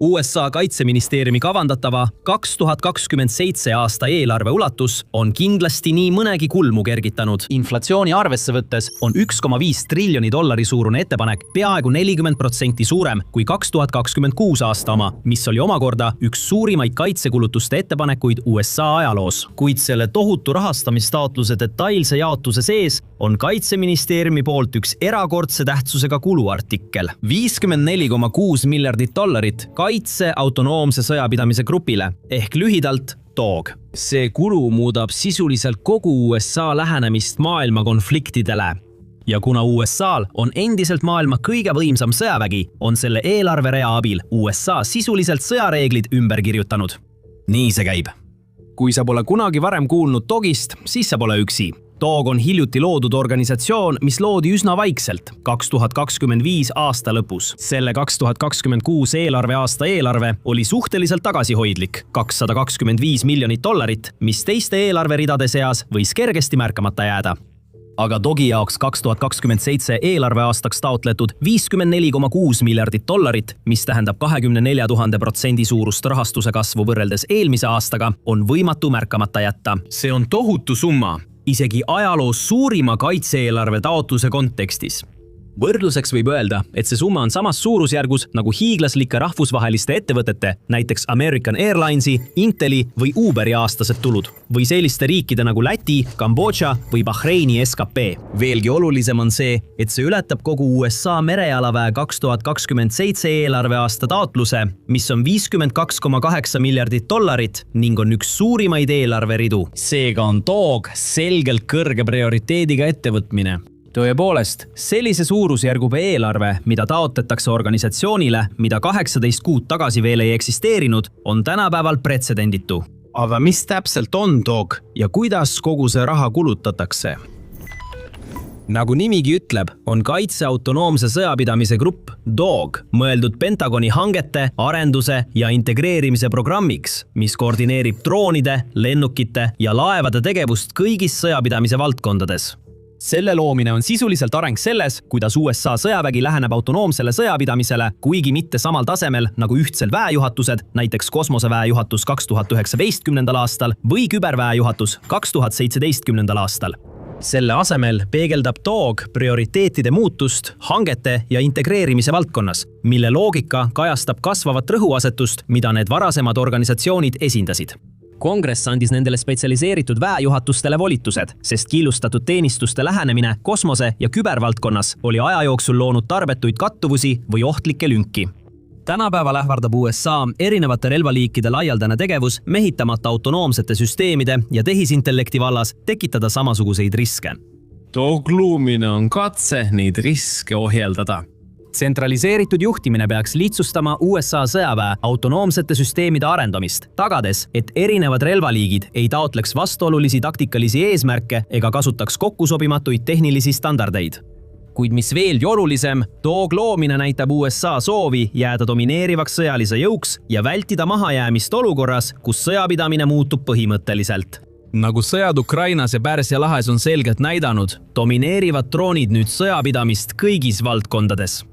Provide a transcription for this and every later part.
USA kaitseministeeriumi kavandatava 2027 aasta eelarve ulatus on kindlasti nii mõnegi kulmu kergitanud. Inflatsiooni arvesse võttes on 1,5 triljoni dollari suurune ettepanek peaaegu 40% suurem kui 2026 aasta oma, mis oli omakorda üks suurimaid kaitsekulutuste ettepanekuid USA ajaloos. Kuid selle tohutu rahastamistaotluse detailse jaotuse sees on kaitseministeeriumi poolt üks erakordse tähtsusega kuluartikkel. $54,6 miljardit kaitse autonoomse sõjapidamise grupile ehk lühidalt DOG. See kulu muudab sisuliselt kogu USA lähenemist maailma konfliktidele. Ja kuna USA'l on endiselt maailma kõige võimsam sõjavägi, on selle eelarverea abil USA sisuliselt sõjareeglid ümber kirjutanud. Nii see käib. Kui sa pole kunagi varem kuulnud DOG-ist, siis sa pole üksi. DOG on hiljuti loodud organisatsioon, mis loodi üsna vaikselt 2025 aasta lõpus. Selle 2026 aasta eelarve oli suhteliselt tagasihoidlik $225 miljonit, mis teiste eelarveridade seas võis kergesti märkamata jääda. Aga DOG-i jaoks 2027 eelarve aastaks taotletud $54,6 miljardit, mis tähendab 24,000% suurust rahastuse kasvu võrreldes eelmise aastaga, on võimatu märkamata jätta. See on tohutu summa, isegi ajaloos suurima kaitse-eelarve taotluse kontekstis. Võrdluseks võib öelda, et see summa on samas suurusjärgus nagu hiiglaslike rahvusvaheliste ettevõtete, näiteks American Airlinesi, Inteli või Uberi aastased tulud, või selliste riikide nagu Läti, Kambodža või Bahreini SKP. Veelgi olulisem on see, et see ületab kogu USA merejalaväe 2027 eelarve aasta taotluse, mis on $52,8 miljardit ning on üks suurimaid eelarveridu. Seega on DOG selgelt kõrge prioriteediga ettevõtmine. Tõepoolest, sellise suurusjärgu eelarve, mida taotletakse organisatsioonile, mida 18 kuud tagasi veel ei eksisteerinud, on tänapäeval pretsedenditu. Aga mis täpselt on DOG ja kuidas kogu see raha kulutatakse? Nagu nimigi ütleb, on kaitse autonoomse sõjapidamise grupp DOG mõeldud Pentagoni hangete, arenduse ja integreerimise programmiks, mis koordineerib droonide, lennukite ja laevade tegevust kõigis sõjapidamise valdkondades. Selle loomine on sisuliselt areng selles, kuidas USA sõjavägi läheneb autonoomsele sõjapidamisele, kuigi mitte samal tasemel nagu ühtsel väejuhatused, näiteks kosmoseväejuhatus 2019 aastal või küberväejuhatus 2017 aastal. Selle asemel peegeldab DOG prioriteetide muutust hangete ja integreerimise valdkonnas, mille loogika kajastab kasvavat rõhuasetust, mida need varasemad organisatsioonid esindasid. Kongress andis nendele spetsialiseeritud väejuhatustele volitused, sest killustatud teenistuste lähenemine kosmose- ja kübervaldkonnas oli aja jooksul loonud tarbetuid kattuvusi või ohtlikke lünki. Tänapäeval ähvardab USA erinevate relvaliikide laialdane tegevus mehitamata autonoomsete süsteemide ja tehisintellekti vallas tekitada samasuguseid riske. DOG loomine on katse neid riske ohjeldada. Tsentraliseeritud juhtimine peaks lihtsustama USA sõjaväe autonoomsete süsteemide arendamist, tagades, et erinevad relvaliigid ei taotleks vastuolulisi taktikalisi eesmärke ega kasutaks kokkusobimatuid tehnilisi standardeid. Kuid mis veelgi olulisem, DOG loomine näitab USA soovi jääda domineerivaks sõjalise jõuks ja vältida mahajäämist olukorras, kus sõjapidamine muutub põhimõtteliselt. Nagu sõjad Ukrainas ja Pärsia lahes on selgelt näidanud, domineerivad droonid nüüd sõjapidamist kõigis valdkondades.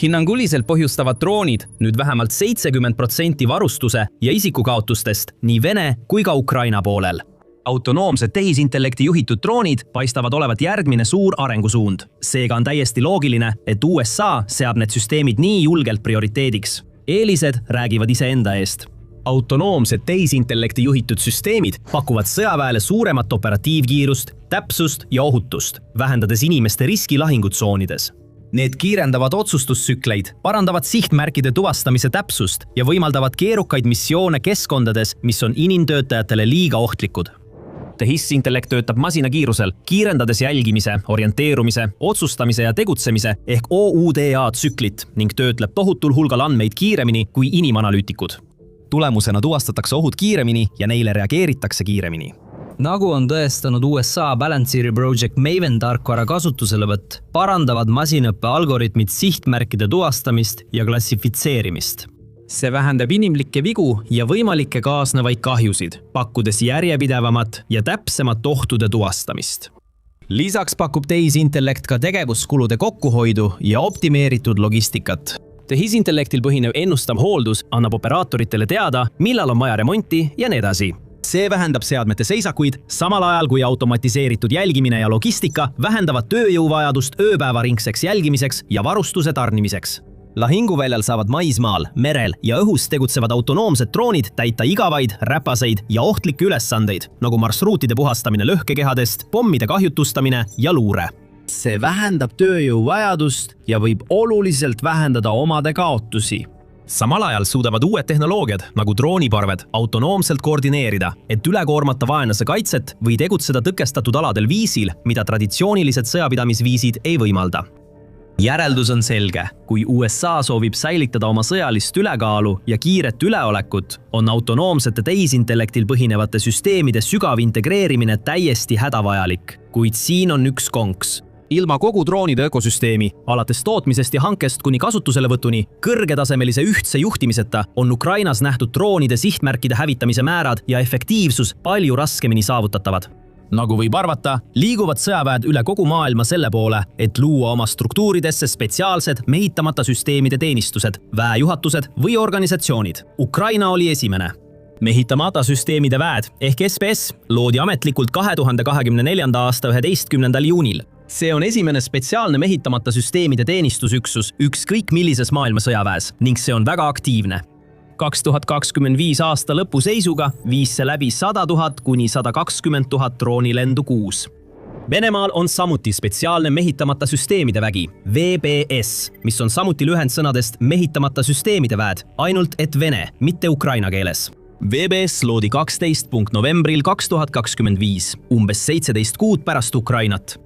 Hinnanguliselt põhjustavad droonid nüüd vähemalt 70% varustuse ja isikukaotustest nii Vene kui ka Ukraina poolel. Autonoomsed tehisintellekti juhitud droonid paistavad olevat järgmine suur arengusuund. Seega on täiesti loogiline, et USA seab need süsteemid nii julgelt prioriteediks. Eelised räägivad iseenda eest. Autonoomsed tehisintellekti juhitud süsteemid pakuvad sõjaväele suuremat operatiivkiirust, täpsust ja ohutust, vähendades inimeste riski lahingutsoonides. Need kiirendavad otsustustsükleid, parandavad sihtmärkide tuvastamise täpsust ja võimaldavad keerukaid missioone keskkondades, mis on inimtöötajatele liiga ohtlikud. Tehisintellekt töötab masinakiirusel, kiirendades jälgimise, orienteerumise, otsustamise ja tegutsemise ehk OUDA tsüklit ning töötleb tohutul hulgal andmeid kiiremini kui inimanalüütikud. Tulemusena tuvastatakse ohud kiiremini ja neile reageeritakse kiiremini. Nagu on tõestanud USA Palantir Project Maven tarkvara kasutuselevõtt, parandavad masinõppe algoritmid sihtmärkide tuvastamist ja klassifitseerimist. See vähendab inimlikke vigu ja võimalikke kaasnevaid kahjusid, pakkudes järjepidevamat ja täpsemat ohtude tuvastamist. Lisaks pakub tehisintellekt ka tegevuskulude kokkuhoidu ja optimeeritud logistikat. tehisintellektil põhinev ennustav hooldus annab operaatoritele teada, millal on vaja remonti ja nii edasi. See vähendab seadmete seisakuid, samal ajal kui automatiseeritud jälgimine ja logistika vähendavad tööjõuvajadust ööpäevaringseks jälgimiseks ja varustuse tarnimiseks. Lahinguväljal saavad maismaal, merel ja õhus tegutsevad autonoomsed droonid täita igavaid, räpaseid ja ohtlikke ülesandeid, nagu marsruutide puhastamine lõhkekehadest, pommide kahjutustamine ja luure. See vähendab tööjõuvajadust ja võib oluliselt vähendada omade kaotusi. Samal ajal suudavad uued tehnoloogiad, nagu drooniparved, autonoomselt koordineerida, et üle koormata vaenlase kaitset või tegutseda tõkestatud aladel viisil, mida traditsioonilised sõjapidamisviisid ei võimalda. Järeldus on selge. Kui USA soovib säilitada oma sõjalist ülekaalu ja kiiret üleolekut, on autonoomsete tehisintellektil põhinevate süsteemide sügav integreerimine täiesti hädavajalik. Kuid siin on üks konks. Ilma kogu droonide ökosüsteemi, alates tootmisest ja hankest kuni kasutuselevõtuni, kõrgetasemelise ühtse juhtimiseta on Ukrainas nähtud droonide sihtmärkide hävitamise määrad ja efektiivsus palju raskemini saavutatavad. Nagu võib arvata, liiguvad sõjaväed üle kogu maailma selle poole, et luua oma struktuuridesse spetsiaalsed mehitamata süsteemide teenistused, väejuhatused või organisatsioonid. Ukraina oli esimene. Mehitamata süsteemide väed ehk SPS loodi ametlikult 2024. aasta 11. juunil. See on esimene spetsiaalne mehitamata süsteemide teenistusüksus ükskõik millises maailma sõjaväes ning see on väga aktiivne. 2025 aasta lõpu seisuga viis see läbi 100 000 kuni 120 000 droonilendu kuus. Venemaal on samuti spetsiaalne mehitamata süsteemide vägi, VBS, mis on samuti lühendsõnadest mehitamata süsteemide väed, ainult et vene, mitte ukraina keeles. VBS loodi 12. novembril 2025, umbes 17 kuud pärast Ukrainat.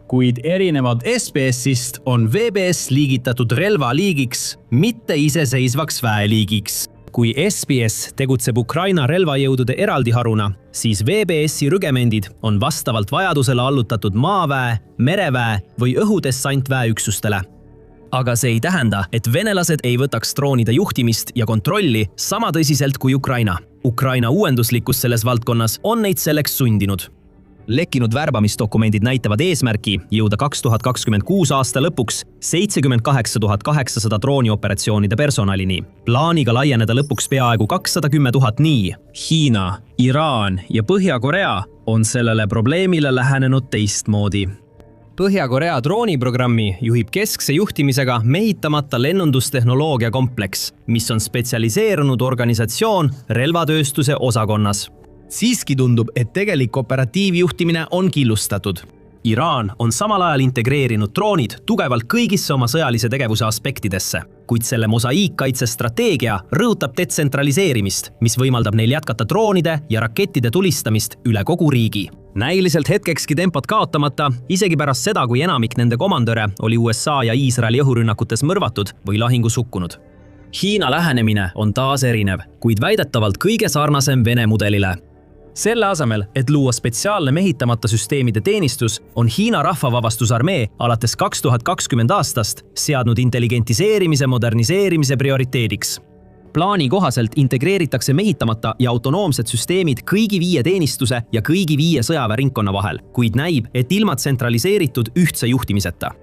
Kuid erinevad SPS-ist on VBS liigitatud relvaliigiks, mitte iseseisvaks väeliigiks. Kui SPS tegutseb Ukraina relvajõudude eraldi haruna, siis VBS-i rügemendid on vastavalt vajadusele allutatud maaväe, mereväe või õhudessantväe üksustele. Aga see ei tähenda, et venelased ei võtaks droonide juhtimist ja kontrolli sama tõsiselt kui Ukraina. Ukraina uuenduslikkus selles valdkonnas on neid selleks sundinud. Lekkinud värbamisdokumendid näitavad eesmärki jõuda 2026 aasta lõpuks 78 800 droonioperatsioonide personalini. Plaaniga laieneda lõpuks peaaegu 210 000 nii. Hiina, Iraan ja Põhja-Korea on sellele probleemile lähenenud teistmoodi. Põhja-Korea drooniprogrammi juhib keskse juhtimisega mehitamata lennundustehnoloogia kompleks, mis on spetsialiseerunud organisatsioon relvatööstuse osakonnas. Siiski tundub, et tegelik operatiivjuhtimine on killustatud. Iraan on samal ajal integreerinud droonid tugevalt kõigisse oma sõjalise tegevuse aspektidesse, kuid selle mosaiikkaitsestrateegia rõhutab detsentraliseerimist, mis võimaldab neil jätkata droonide ja rakettide tulistamist üle kogu riigi. Näiliselt hetkekski tempot kaotamata, isegi pärast seda, kui enamik nende komandöre oli USA ja Iisraeli õhurünnakutes mõrvatud või lahingus hukkunud. Hiina lähenemine on taas erinev, kuid väidetavalt kõige sarnasem Vene mudelile. Selle asemel, et luua spetsiaalne mehitamata süsteemide teenistus, on Hiina rahvavabastusarmee alates 2020 aastast seadnud intelligentiseerimise moderniseerimise prioriteediks. Plaani kohaselt integreeritakse mehitamata ja autonoomsed süsteemid kõigi 5 teenistuse ja kõigi 5 sõjaväeringkonna vahel, kuid näib, et ilma tsentraliseeritud ühtse juhtimiseta.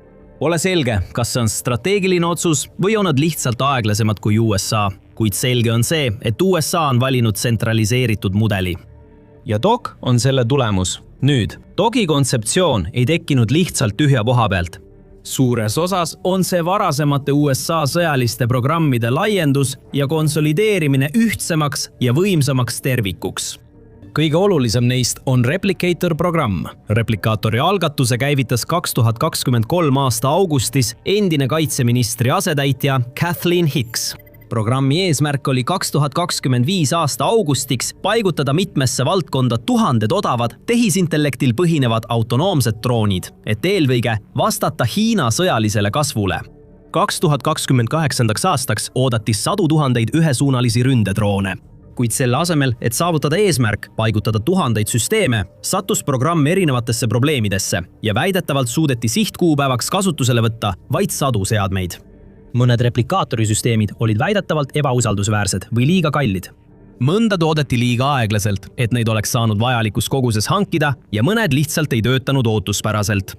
Pole selge, kas see on strateegiline otsus või on nad lihtsalt aeglasemad kui USA, kuid selge on see, et USA on valinud tsentraliseeritud mudeli. Ja DOG on selle tulemus. Nüüd, DOG-i kontseptsioon ei tekkinud lihtsalt tühja koha pealt. Suures osas on see varasemate USA sõjaliste programmide laiendus ja konsolideerimine ühtsemaks ja võimsamaks tervikuks. Kõige olulisem neist on Replicator programm. Replikaatori algatuse käivitas 2023 aasta augustis endine kaitseministri asetäitja Kathleen Hicks. Programmi eesmärk oli 2025 aasta augustiks paigutada mitmesse valdkonda 1000 odavad tehisintellektil põhinevad autonoomsed droonid, et eelkõige vastata Hiina sõjalisele kasvule. 2028. aastaks oodati 100 000 ühesuunalisi ründedroone. Kuid selle asemel, et saavutada eesmärk paigutada 1000 süsteeme, sattus programm erinevatesse probleemidesse ja väidetavalt suudeti sihtkuupäevaks kasutusele võtta vaid 100 seadmeid. Mõned replikaatori-süsteemid olid väidetavalt ebausaldusväärsed või liiga kallid. Mõnda toodeti liiga aeglaselt, et neid oleks saanud vajalikus koguses hankida ja mõned lihtsalt ei töötanud ootuspäraselt.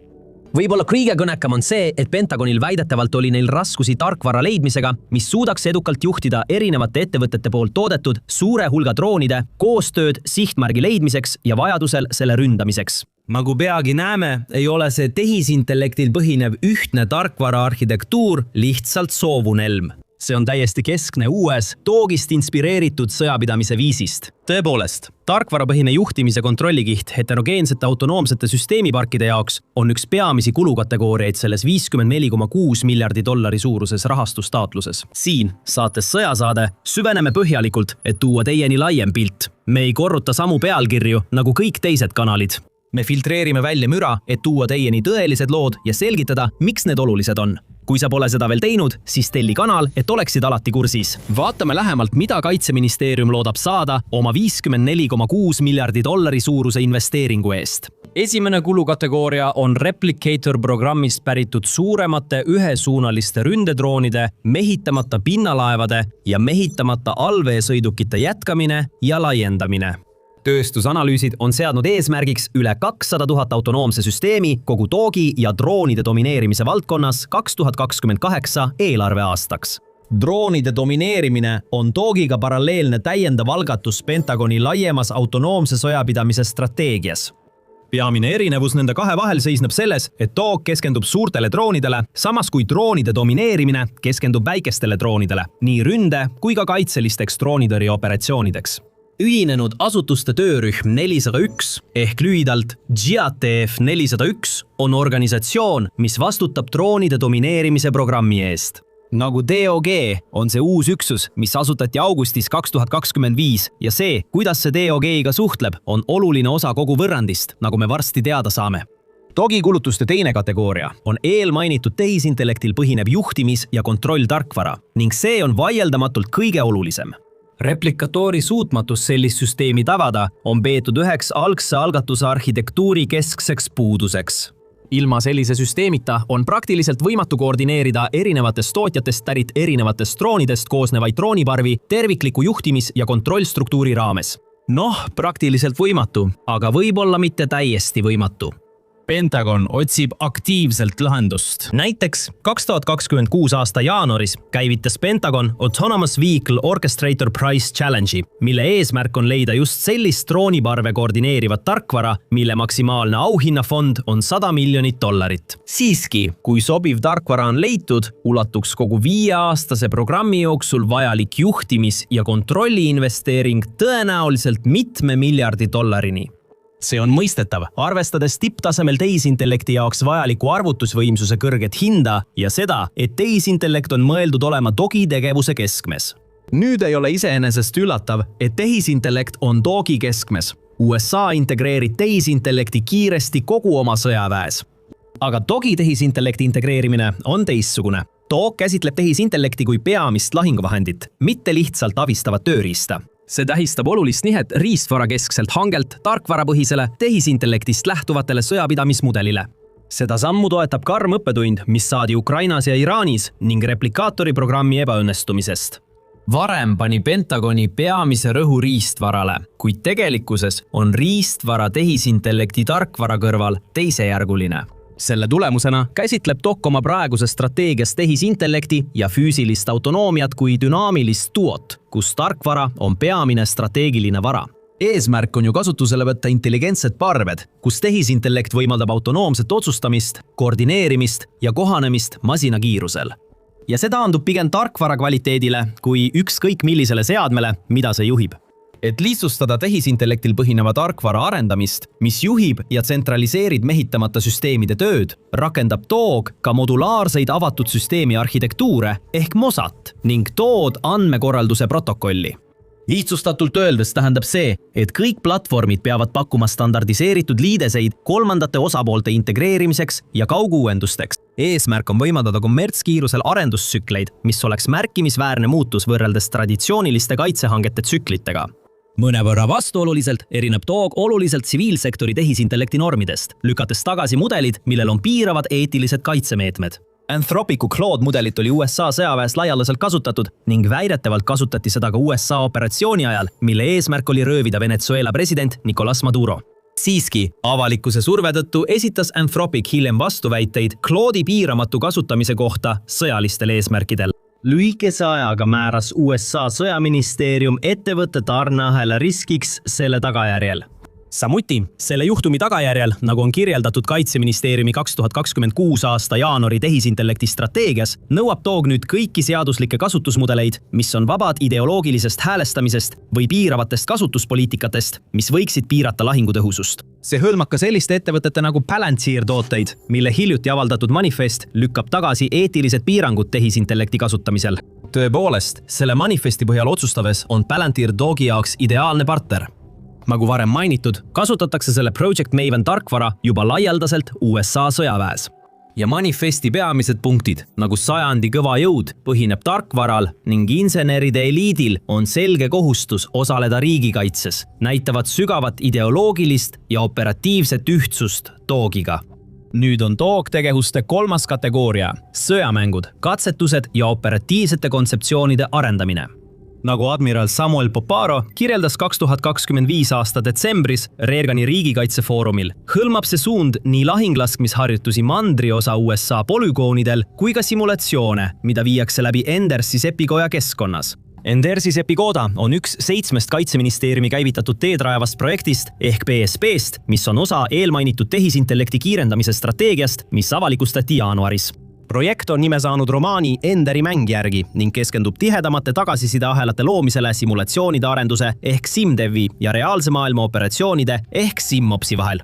Võib-olla kõige kõnekam on see, et Pentagonil väidetavalt oli neil raskusi tarkvara leidmisega, mis suudaks edukalt juhtida erinevate ettevõtete poolt toodetud suure hulga droonide koostööd sihtmärgi leidmiseks ja vajadusel selle ründamiseks. Nagu peagi näeme, ei ole see tehisintellektil põhinev ühtne tarkvara arhitektuur lihtsalt soovunelm. See on täiesti keskne uues, toogist inspireeritud sõjapidamise viisist. Tõepoolest, tarkvarapõhine juhtimise kontrollikiht heterogeensete autonoomsete süsteemiparkide jaoks on üks peamisi kulukategooriaid selles $54,6 miljardi suuruses rahastustaatluses. Siin, saates Sõjasaade, süveneme põhjalikult, et tuua teieni laiem pilt. Me ei korruta samu pealkirju nagu kõik teised kanalid. Me filtreerime välja müra, et tuua teieni tõelised lood ja selgitada, miks need olulised on. Kui sa pole seda veel teinud, siis telli kanal, et oleksid alati kursis. Vaatame lähemalt, mida Kaitseministeerium loodab saada oma $54,6 miljardi suuruse investeeringu eest. Esimene kulukategooria on Replicator programmist päritud suuremate ühesuunaliste ründedroonide, mehitamata pinnalaevade ja mehitamata allveesõidukite jätkamine ja laiendamine. Tööstusanalüüsid on seadnud eesmärgiks üle 200 000 autonoomse süsteemi kogu toogi ja droonide domineerimise valdkonnas 2028 eelarveaastaks. Droonide domineerimine on toogiga paralleelne täiendav algatus Pentagoni laiemas autonoomse sõjapidamise strateegias. Peamine erinevus nende kahe vahel seisneb selles, et toog keskendub suurtele droonidele, samas kui droonide domineerimine keskendub väikestele droonidele, nii ründe kui ka kaitselisteks droonitõrje operatsioonideks. Ühinenud asutuste töörühm 401 ehk lühidalt GATF 401 on organisatsioon, mis vastutab droonide domineerimise programmi eest. Nagu DOG on see uus üksus, mis asutati augustis 2025 ja see, kuidas see DOG-ga suhtleb, on oluline osa kogu võrrandist, nagu me varsti teada saame. Togi kulutuste teine kategooria on eelmainitud tehisintellektil põhinev juhtimis- ja kontrolltarkvara ning see on vaieldamatult kõige olulisem. Replikatoori suutmatus sellist süsteemi tavada on peetud üheks algse algatuse arhitektuuri keskseks puuduseks. Ilma sellise süsteemita on praktiliselt võimatu koordineerida erinevatest tootjatest pärit erinevatest droonidest koosnevaid drooniparvi tervikliku juhtimis- ja kontrollstruktuuri raames. Praktiliselt võimatu, aga võib-olla mitte täiesti võimatu. Pentagon otsib aktiivselt lahendust. Näiteks 2026 aasta jaanuaris käivitas Pentagon Autonomous Vehicle Orchestrator Prize Challenge'i, mille eesmärk on leida just sellist drooniparve koordineerivat tarkvara, mille maksimaalne auhinnafond on $100 miljonit. Siiski, kui sobiv tarkvara on leitud, ulatuks kogu 5-aastase programmi jooksul vajalik juhtimis- ja kontrolli investeering tõenäoliselt mitme miljardi dollarini. See on mõistetav, arvestades tipptasemel tehisintellekti jaoks vajaliku arvutusvõimsuse kõrget hinda ja seda, et tehisintellekt on mõeldud olema togi tegevuse keskmes. Nüüd ei ole iseenesest üllatav, et tehisintellekt on togi keskmes. USA integreerib tehisintellekti kiiresti kogu oma sõjaväes. Aga togi tehisintellekti integreerimine on teistsugune. Toog käsitleb tehisintellekti kui peamist lahinguvahendit, mitte lihtsalt abistavat tööriista. See tähistab olulist nihet riistvara keskselt hangelt tarkvarapõhisele tehisintellektist lähtuvatele sõjapidamismudelile. Seda sammu toetab karm õppetund, mis saadi Ukrainas ja Iraanis ning replikaatori programmi ebaõnnestumisest. Varem pani Pentagoni peamise rõhu riistvarale, kuid tegelikkuses on riistvara tehisintellekti tarkvara kõrval teisejärguline. Selle tulemusena käsitleb TOC oma praeguses strateegias tehisintellekti ja füüsilist autonoomiat kui dünaamilist duot, kus tarkvara on peamine strateegiline vara. Eesmärk on ju kasutusele võtta intelligentsed parved, kus tehisintellekt võimaldab autonoomset otsustamist, koordineerimist ja kohanemist masina kiirusel. Ja see taandub pigem tarkvara kvaliteedile kui ükskõik millisele seadmele, mida see juhib. Et lihtsustada tehisintellektil põhineva tarkvara arendamist, mis juhib ja tsentraliseerib mehitamata süsteemide tööd, rakendab TOG ka modulaarseid avatud süsteemi arhitektuure ehk MOSAT ning TOD andmekorralduse protokolli. Lihtsustatult öeldes tähendab see, et kõik platvormid peavad pakkuma standardiseeritud liideseid kolmandate osapoolte integreerimiseks ja kauguuendusteks. Eesmärk on võimaldada kommertskiirusel arendustsükleid, mis oleks märkimisväärne muutus võrreldes traditsiooniliste kaitsehangete tsüklitega. Mõnevõrra vastuoluliselt erineb TOG oluliselt tsiviilsektori tehisintellekti normidest, lükates tagasi mudelid, millel on piiravad eetilised kaitsemeetmed. Anthropicu Claude mudelit oli USA sõjaväes laialdaselt kasutatud ning väidetavalt kasutati seda ka USA operatsiooni ajal, mille eesmärk oli röövida Venezuela president Nicolas Maduro. Siiski, avalikkuse surve tõttu esitas Anthropic hiljem vastuväiteid Claude'i piiramatu kasutamise kohta sõjalistel eesmärkidel. Lühikese ajaga määras USA sõjaministeerium ettevõtte tarneahela riskiks selle tagajärjel. Samuti, selle juhtumi tagajärjel, nagu on kirjeldatud Kaitseministeeriumi 2026 aasta jaanuari tehisintellekti strateegias, nõuab TOG nüüd kõiki seaduslikke kasutusmudeleid, mis on vabad ideoloogilisest häälestamisest või piiravatest kasutuspoliitikatest, mis võiksid piirata lahingutõhusust. See hõlmab ka selliste ettevõtete nagu Palantir tooteid, mille hiljuti avaldatud manifest lükkab tagasi eetilised piirangud tehisintellekti kasutamisel. Tõepoolest, selle manifesti põhjal otsustades on Palantir TOG-i jaoks ideaalne partner. Nagu varem mainitud, kasutatakse selle Project Maven tarkvara juba laialdaselt USA sõjaväes. Ja manifesti peamised punktid, nagu sajandi kõva jõud, põhineb tarkvaral ning inseneride eliidil on selge kohustus osaleda riigikaitses, näitavad sügavat ideoloogilist ja operatiivset ühtsust TOG-iga. Nüüd on TOG tegevuste 3. kategooria, sõjamängud, katsetused ja operatiivsete kontseptsioonide arendamine. Nagu admiral Samuel Poparo kirjeldas 2025 aasta detsembris Reagani riigikaitsefoorumil, hõlmab see suund nii lahinglaskmisharjutusi mandriosa USA polügoonidel kui ka simulatsioone, mida viiakse läbi Endersi Sepigoja keskkonnas. Endersi Sepigoda on üks 7 Kaitseministeeriumi käivitatud teedraevast projektist ehk BSP-st, mis on osa eelmainitud tehisintellekti kiirendamise strateegiast, mis avalikustati jaanuaris. Projekt on nime saanud romaani Enderi mäng järgi ning keskendub tihedamate tagasisideahelate loomisele simulatsioonide arenduse ehk SimDevi ja reaalse maailma operatsioonide ehk SimOpsi vahel.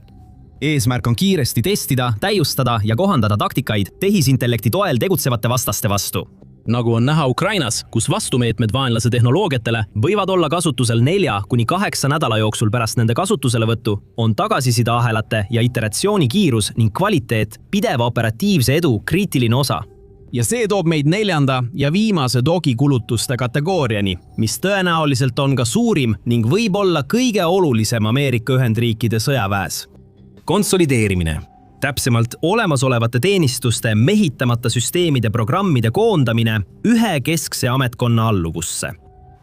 Eesmärk on kiiresti testida, täiustada ja kohandada taktikaid tehisintellekti toel tegutsevate vastaste vastu. Nagu on näha Ukrainas, kus vastumeetmed vaenlase tehnoloogiatele võivad olla kasutusel 4–8 nädala jooksul pärast nende kasutuselevõttu, on tagasisideahelate ja iteratsiooni kiirus ning kvaliteet pideva operatiivse edu kriitiline osa. Ja see toob meid 4. ja viimase TOG-i kulutuste kategooriani, mis tõenäoliselt on ka suurim ning võib olla kõige olulisem Ameerika Ühendriikide sõjaväes. Konsolideerimine. Täpsemalt olemasolevate teenistuste mehitamata süsteemide programmide koondamine ühe keskse ametkonna alluvusse.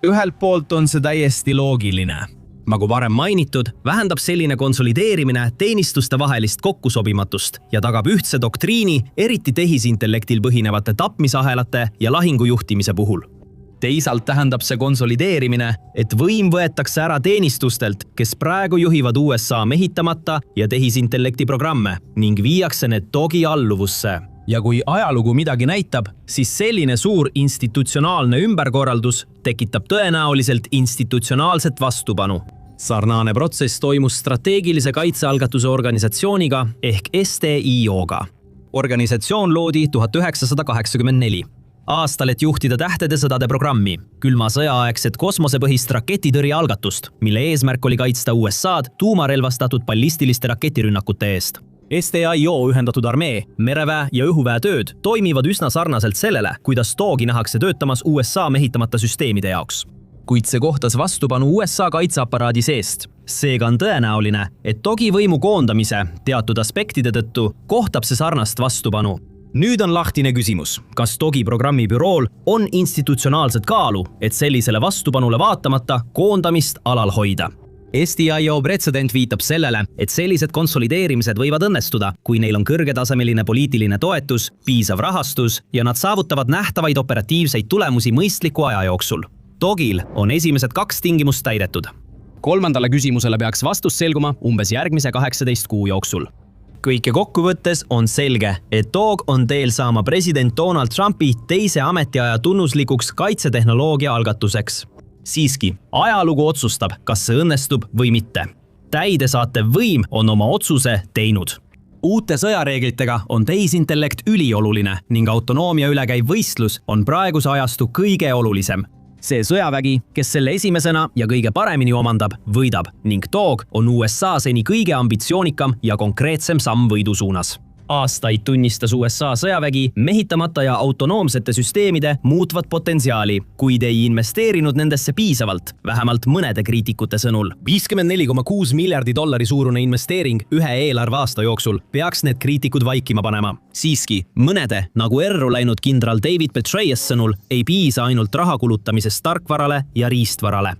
Ühelt poolt on see täiesti loogiline. Nagu varem mainitud, vähendab selline konsolideerimine teenistuste vahelist kokkusobimatust ja tagab ühtse doktriini, eriti tehisintellektil põhinevate tapmisahelate ja lahingujuhtimise puhul. Teisalt tähendab see konsolideerimine, et võim võetakse ära teenistustelt, kes praegu juhivad USA mehitamata ja tehisintellekti programme ning viiakse need TOG-i alluvusse. Ja kui ajalugu midagi näitab, siis selline suur institutsionaalne ümberkorraldus tekitab tõenäoliselt institutsionaalset vastupanu. Sarnane protsess toimus strateegilise kaitsealgatuse organisatsiooniga ehk STIO-ga. Organisatsioon loodi 1984. Aastal, et juhtida tähtede sõdade programmi, külma sõjaaegset kosmosepõhist raketitõrje algatust, mille eesmärk oli kaitsta USA-d tuumarelvastatud ballistiliste raketirünnakute eest. STIO ühendatud armee, mereväe ja õhuväe tööd toimivad üsna sarnaselt sellele, kuidas TOG-i nähakse töötamas USA mehitamata süsteemide jaoks. Kuid see kohtas vastupanu USA kaitseaparaadi seest. Seega on tõenäoline, et TOG-i võimu koondamise teatud aspektide tõttu kohtab see sarnast vastupanu. Nüüd on lahtine küsimus, kas TOG-i programmi bürool on institutsionaalset kaalu, et sellisele vastupanule vaatamata koondamist alal hoida. STIO pretsedent viitab sellele, et sellised konsolideerimised võivad õnnestuda, kui neil on kõrgetasemeline poliitiline toetus, piisav rahastus ja nad saavutavad nähtavaid operatiivseid tulemusi mõistliku aja jooksul. TOG-il on esimesed 2 tingimust täidetud. 3. küsimusele peaks vastus selguma umbes järgmise 18 kuu jooksul. Kõike kokkuvõttes on selge, et TOG on teel saama president Donald Trumpi teise ametiaja tunnuslikuks kaitsetehnoloogia algatuseks. Siiski, ajalugu otsustab, kas see õnnestub või mitte. Täidesaatev võim on oma otsuse teinud. Uute sõjareeglitega on tehisintellekt ülioluline ning autonoomia üle käiv võistlus on praeguse ajastu kõige olulisem. See sõjavägi, kes selle esimesena ja kõige paremini omandab, võidab ning TOG on USA seni kõige ambitsioonikam ja konkreetsem samm võidu suunas. Aastaid tunnistas USA sõjavägi mehitamata ja autonoomsete süsteemide muutvat potentsiaali, kuid ei investeerinud nendesse piisavalt, vähemalt mõnede kriitikute sõnul. $54,6 miljardi suurune investeering ühe eelarve aasta jooksul peaks need kriitikud vaikima panema. Siiski, mõnede, nagu erru läinud kindral David Petraeus sõnul, ei piisa ainult raha kulutamisest tarkvarale ja riistvarale.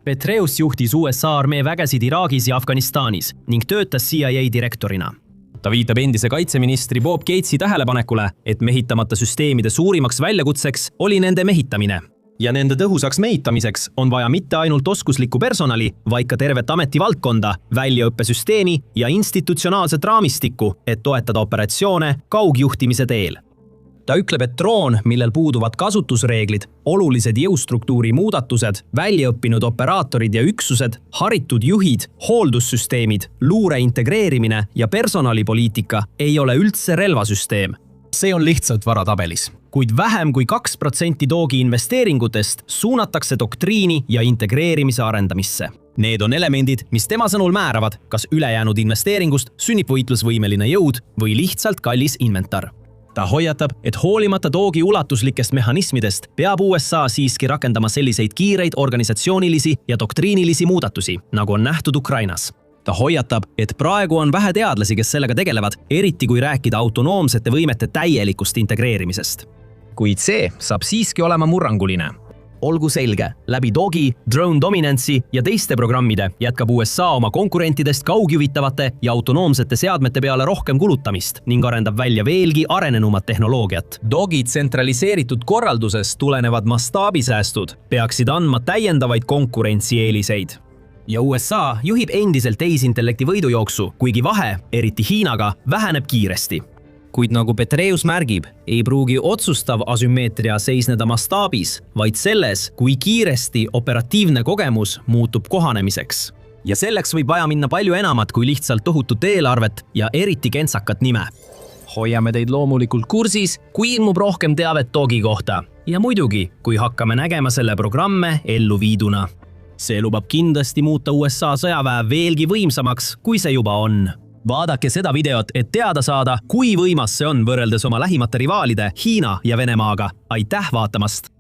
Petraeus juhtis USA armee vägesid Iraagis ja Afganistanis ning töötas CIA direktorina. Ta viitab endise kaitseministri Bob Gatesi tähelepanekule, et mehitamata süsteemide suurimaks väljakutseks oli nende mehitamine. Ja nende tõhusaks mehitamiseks on vaja mitte ainult oskuslikku personali, vaid ka tervet ametivaldkonda, väljaõppesüsteemi ja institutsionaalset raamistikku, et toetada operatsioone kaugjuhtimise teel. Ta ütleb, et droon, millel puuduvad kasutusreeglid, olulised jõustruktuuri muudatused, väljaõppinud operaatorid ja üksused, haritud juhid, hooldussüsteemid, luure integreerimine ja personalipoliitika ei ole üldse relvasüsteem. See on lihtsalt varatabelis. Kuid vähem kui 2% Dogi investeeringutest suunatakse doktriini ja integreerimise arendamisse. Need on elemendid, mis tema sõnul määravad, kas ülejäänud investeeringust sünnib võitlusvõimeline jõud või lihtsalt kallis inventar. Ta hoiatab, et hoolimata Dogi ulatuslikest mehhanismidest peab USA siiski rakendama selliseid kiireid organisatsioonilisi ja doktriinilisi muudatusi, nagu on nähtud Ukrainas. Ta hoiatab, et praegu on vähe teadlasi, kes sellega tegelevad, eriti kui rääkida autonoomsete võimete täielikust integreerimisest. Kuid see saab siiski olema murranguline. Olgu selge, läbi Dogi, Drone Dominance'i ja teiste programmide jätkab USA oma konkurentidest kaugjuhitavate ja autonoomsete seadmete peale rohkem kulutamist ning arendab välja veelgi arenenumat tehnoloogiat. Dogi tsentraliseeritud korraldusest tulenevad mastaabisäästud peaksid andma täiendavaid konkurentsieeliseid. Ja USA juhib endiselt tehisintellekti võidujooksu, kuigi vahe, eriti Hiinaga, väheneb kiiresti. Kuid nagu Petraeus märgib, ei pruugi otsustav asümmeetria seisneda mastaabis, vaid selles, kui kiiresti operatiivne kogemus muutub kohanemiseks. Ja selleks võib vaja minna palju enamat kui lihtsalt tohutut eelarvet ja eriti kentsakat nime. Hoiame teid loomulikult kursis, kui ilmub rohkem teavet Dogi kohta. Ja muidugi, kui hakkame nägema selle programme ellu viiduna. See lubab kindlasti muuta USA sõjaväe veelgi võimsamaks, kui see juba on. Vaadake seda videot, et teada saada, kui võimas see on võrreldes oma lähimate rivaalide Hiina ja Venemaaga. Aitäh vaatamast!